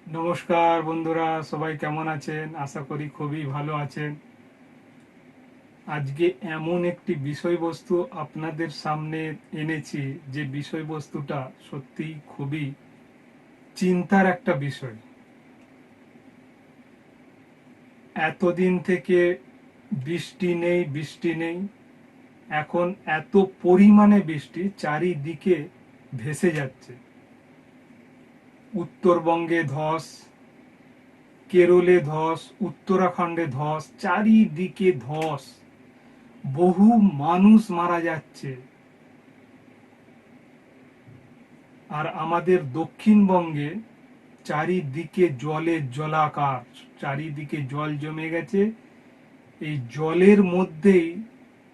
নমস্কার বন্ধুরা, সবাই কেমন আছেন? আশা করি খুবই ভালো আছেন। আজকে এমন একটি বিষয়বস্তু আপনাদের সামনে এনেছি যে বিষয়বস্তুটা সত্যি খুবই চিন্তার একটা বিষয়। এতদিন থেকে বৃষ্টি নেই বৃষ্টি নেই, এখন এত পরিমাণে বৃষ্টি চারিদিকে ভেসে যাচ্ছে। উত্তরবঙ্গে ধস, কেরলে ধস, উত্তরাখণ্ডে ধস, চারিদিকে ধস, বহু মানুষ মারা যাচ্ছে। আর আমাদের দক্ষিণবঙ্গে চারিদিকে জলের জলাকার, চারিদিকে জল জমে গেছে। এই জলের মধ্যেই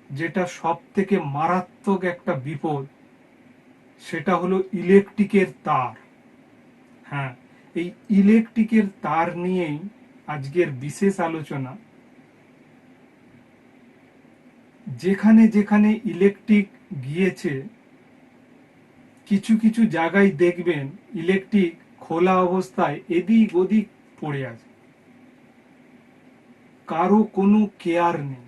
যেটা সব থেকে মারাত্মক একটা বিপদ, সেটা হলো ইলেকট্রিকের তার। হ্যাঁ, এই ইলেকট্রিকের তার নিয়েই আজকের বিশেষ আলোচনা। যেখানে যেখানে ইলেকট্রিক গিয়েছে, কিছু কিছু জায়গায় দেখবেন ইলেকট্রিক খোলা অবস্থায় এদিক ওদিক পড়ে আছে, কারো কোনো কেয়ার নেই।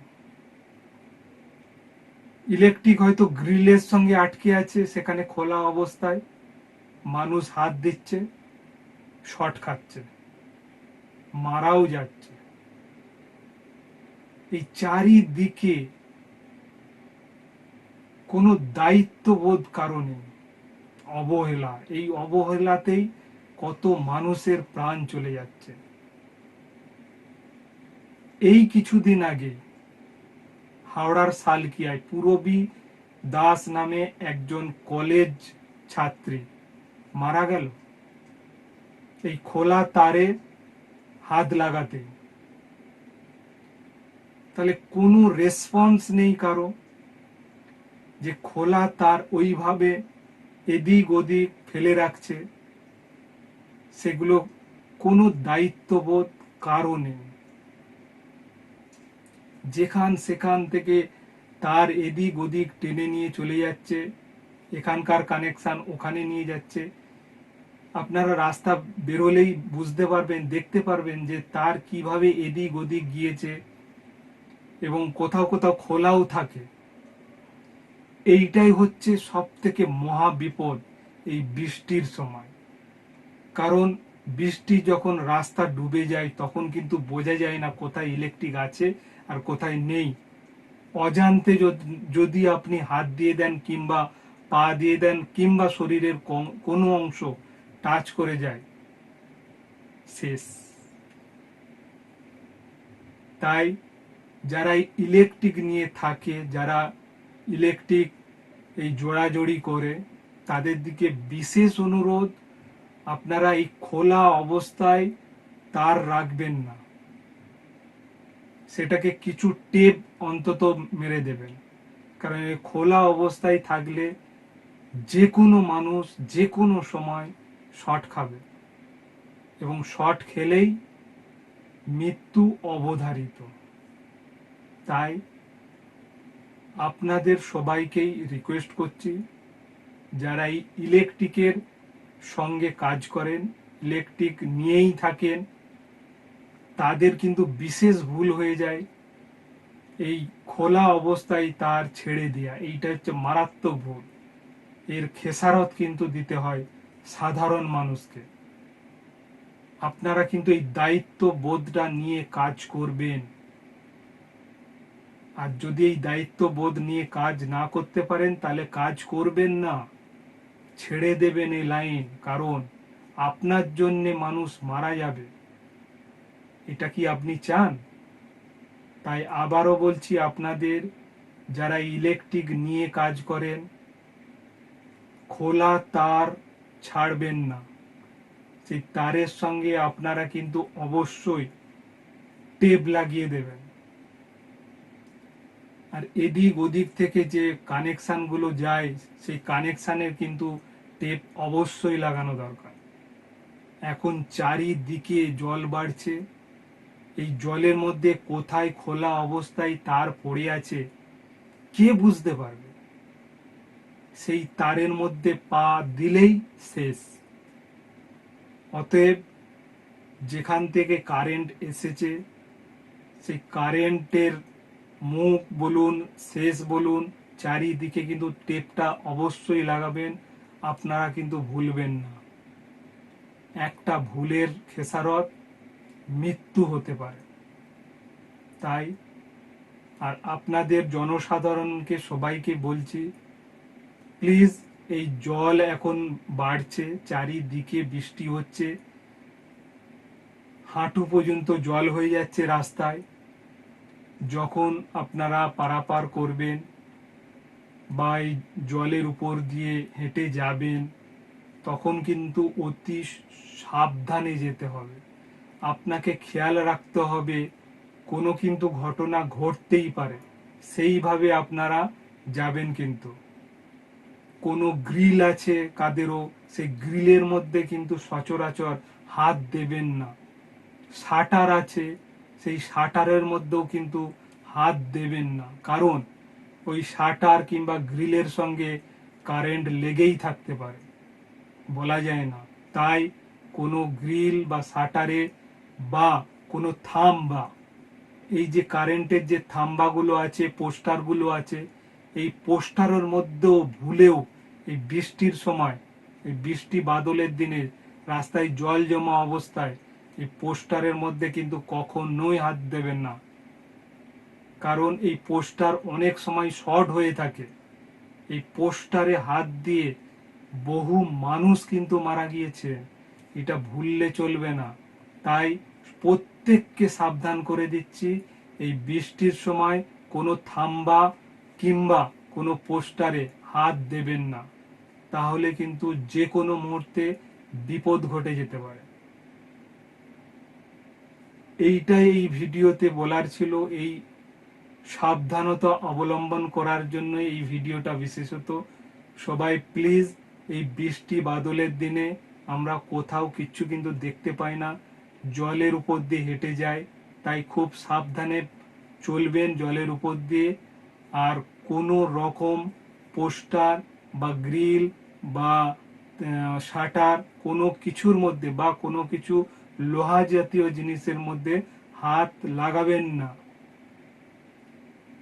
ইলেকট্রিক হয়তো গ্রিলের সঙ্গে আটকে আছে, সেখানে খোলা অবস্থায় মানুষ হাত দিচ্ছে, শর্ট খাচ্ছে, মারাও যাচ্ছে। এই চারিদিকে কোনো দায়িত্ববোধ কারো নেই, অবহেলা। এই অবহেলাতেই কত মানুষের প্রাণ চলে যাচ্ছে। এই কিছুদিন আগে হাওড়ার সালকিয়ায় পূরবী দাস নামে একজন কলেজ ছাত্রী মারা গেল এই খোলা তারে হাত লাগাতে। তাহলে কোনো রেসপন্স নেই কারো, যে খোলা তার ওইভাবে এদিক ওদিক ফেলে রাখছে, সেগুলো কোনো দায়িত্ববোধ কারো নেই। যেখান সেখান থেকে তার এদিক ওদিক টেনে নিয়ে চলে যাচ্ছে, এখানকার কানেকশন ওখানে নিয়ে যাচ্ছে। আপনারা রাস্তা বেরোলেই বুঝতে পারবেন, দেখতে পারবেন যে তার কিভাবে এদিক ওদিক গিয়েছে, এবং কোথাও কোথাও খোলাও থাকে। এইটাই হচ্ছে সব থেকে মহা বিপদ এই বৃষ্টির সময়। কারণ বৃষ্টি যখন রাস্তা ডুবে যায়, তখন কিন্তু বোঝা যায় না কোথায় ইলেকট্রিক আছে আর কোথায় নেই। অজান্তে যদি আপনি হাত দিয়ে দেন, কিংবা পা দিয়ে দেন, কিংবা শরীরের কোনো অংশ টাচ করে যায়, শেষ। তাই যারা ইলেকট্রিক নিয়ে থাকে, যারা ইলেকট্রিক এই জোড়াজড়ি করে, তাদের দিকে বিশেষ অনুরোধ, আপনারা এই খোলা অবস্থায় তার রাখবেন না, সেটাকে কিছু টেপ অন্তত মেরে দেবেন। কারণ এই খোলা অবস্থায় থাকলে যে কোনো মানুষ যে কোনো সময় শর্ট খাবে, এবং শর্ট খেলেই মৃত্যু অবধারিত। তাই আপনাদের সবাইকেই রিকোয়েস্ট করছি, যারা এই ইলেকট্রিকের সঙ্গে কাজ করেন, ইলেকট্রিক নিয়েই থাকেন, তাদের কিন্তু বিশেষ ভুল হয়ে যায় এই খোলা অবস্থায় তার ছেড়ে দেয়া। এইটা হচ্ছে মারাত্মক ভুল। এর খেসারত কিন্তু দিতে হয় সাধারণ মানুষকে। আপনারা কিন্তু এই দায়িত্ব বোধটা নিয়ে কাজ করবেন। আর যদি এই দায়িত্ব বোধ নিয়ে কাজ না করতে পারেন, তাহলে কাজ করবেন না, ছেড়ে দেবেন এই লাইন। কারণ আপনার জন্যে মানুষ মারা যাবে, এটা কি আপনি চান? তাই আবারও বলছি আপনাদের, যারা ইলেকট্রিক নিয়ে কাজ করেন, খোলা তার ছাড়বেন না। সেই তারের সঙ্গে আপনারা কিন্তু অবশ্যই টেপ লাগিয়ে দেবেন। আর এদিক ওদিক থেকে যে কানেকশানগুলো যায়, সেই কানেকশানের কিন্তু টেপ অবশ্যই লাগানো দরকার। এখন চারিদিকে জল বাড়ছে, এই জলের মধ্যে কোথায় খোলা অবস্থায় তার পড়ে আছে কে বুঝতে পারবে? সেই তারের মধ্যে পা দিলেই শেষ। অতএব যেখান থেকে কারেন্ট এসেছে সেই কারেন্টের মুখ বলুন, শেষ বলুন, চারিদিকে কিন্তু টেপটা অবশ্যই লাগাবেন। আপনারা কিন্তু ভুলবেন না, একটা ভুলের খেসারত মৃত্যু হতে পারে। তাই আর আপনাদের জনসাধারণকে সবাইকে বলছি, প্লিজ, এই জল এখন বাড়ছে, চারিদিকে বৃষ্টি হচ্ছে, হাঁটু পর্যন্ত জল হয়ে যাচ্ছে রাস্তায়। যখন আপনারা পারাপার করবেন বা এই জলের উপর দিয়ে হেঁটে যাবেন, তখন কিন্তু অতি সাবধানে যেতে হবে। আপনাকে খেয়াল রাখতে হবে, কোনো কিন্তু ঘটনা ঘটতেই পারে, সেইভাবে আপনারা যাবেন। কিন্তু কোনো গ্রিল আছে কাদেরও, সেই গ্রিলের মধ্যে কিন্তু সচরাচর হাত দেবেন না। শাটার আছে, সেই শাটারের মধ্যেও কিন্তু হাত দেবেন না, কারণ ওই শাটার কিংবা গ্রিলের সঙ্গে কারেন্ট লেগেই থাকতে পারে, বলা যায় না। তাই কোনো গ্রিল বা শাটারে বা কোনো থাম্বা, এই যে কারেন্টের যে থাম্বাগুলো আছে, পোস্টারগুলো আছে, এই পোস্টারের মধ্যেও ভুলেও এই বৃষ্টির সময়, এই বৃষ্টি বাদলের দিনে রাস্তায় জল জমা অবস্থায় এই পোস্টারের মধ্যে কিন্তু কখনোই হাত দেবেন না, কারণ এই পোস্টার অনেক সময় শর্ট হয়ে থাকে। এই পোস্টারে হাত দিয়ে বহু মানুষ কিন্তু মারা গিয়েছে, এটা ভুললে চলবে না। তাই প্রত্যেককে সাবধান করে দিচ্ছি, এই বৃষ্টির সময় কোনো থাম্বা কিংবা কোনো পোস্টারে হাত দেবেন না, তাহলে কিন্তু যে কোনো মুহূর্তে বিপদ ঘটে যেতে পারে। এইটাই এই ভিডিওতে বলার ছিল। এই সাবধানতা অবলম্বন করার জন্য এই ভিডিওটা বিশেষত। সবাই প্লিজ, এই বৃষ্টি বাদলের দিনে আমরা কোথাও কিচ্ছু কিন্তু দেখতে পাই না, জলের উপর দিয়ে হেঁটে যায়, তাই খুব সাবধানে চলবেন জলের উপর দিয়ে। আর কোনো রকম পোস্টার বা গ্রিল বা শাটার কোনো কিছুর মধ্যে বা কোনো কিছু লোহা জাতীয় জিনিসের মধ্যে হাত লাগাবেন না।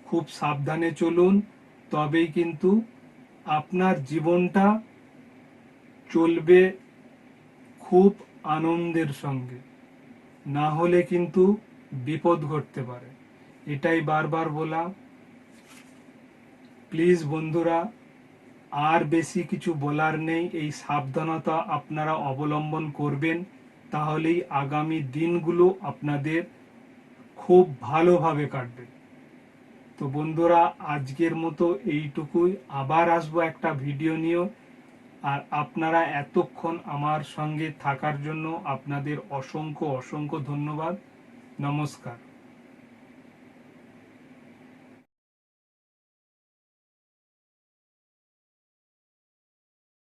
খুব সাবধানে চলুন, তবেই কিন্তু আপনার জীবনটা চলবে খুব আনন্দের সঙ্গে, না হলে কিন্তু বিপদ ঘটতে পারে। এটাই বারবার বলা। প্লিজ বন্ধুরা, আর বেশি কিছু বলার নেই, এই সাবধানতা আপনারা অবলম্বন করবেন, তাহলেই আগামী দিনগুলো আপনাদের খুব ভালোভাবে কাটবে। তো বন্ধুরা, আজকের মতো এইটুকুই। আবার আসবো একটা ভিডিও নিয়ে। আর আপনারা এতক্ষণ আমার সঙ্গে থাকার জন্য আপনাদের অসংখ্য অসংখ্য ধন্যবাদ। নমস্কার।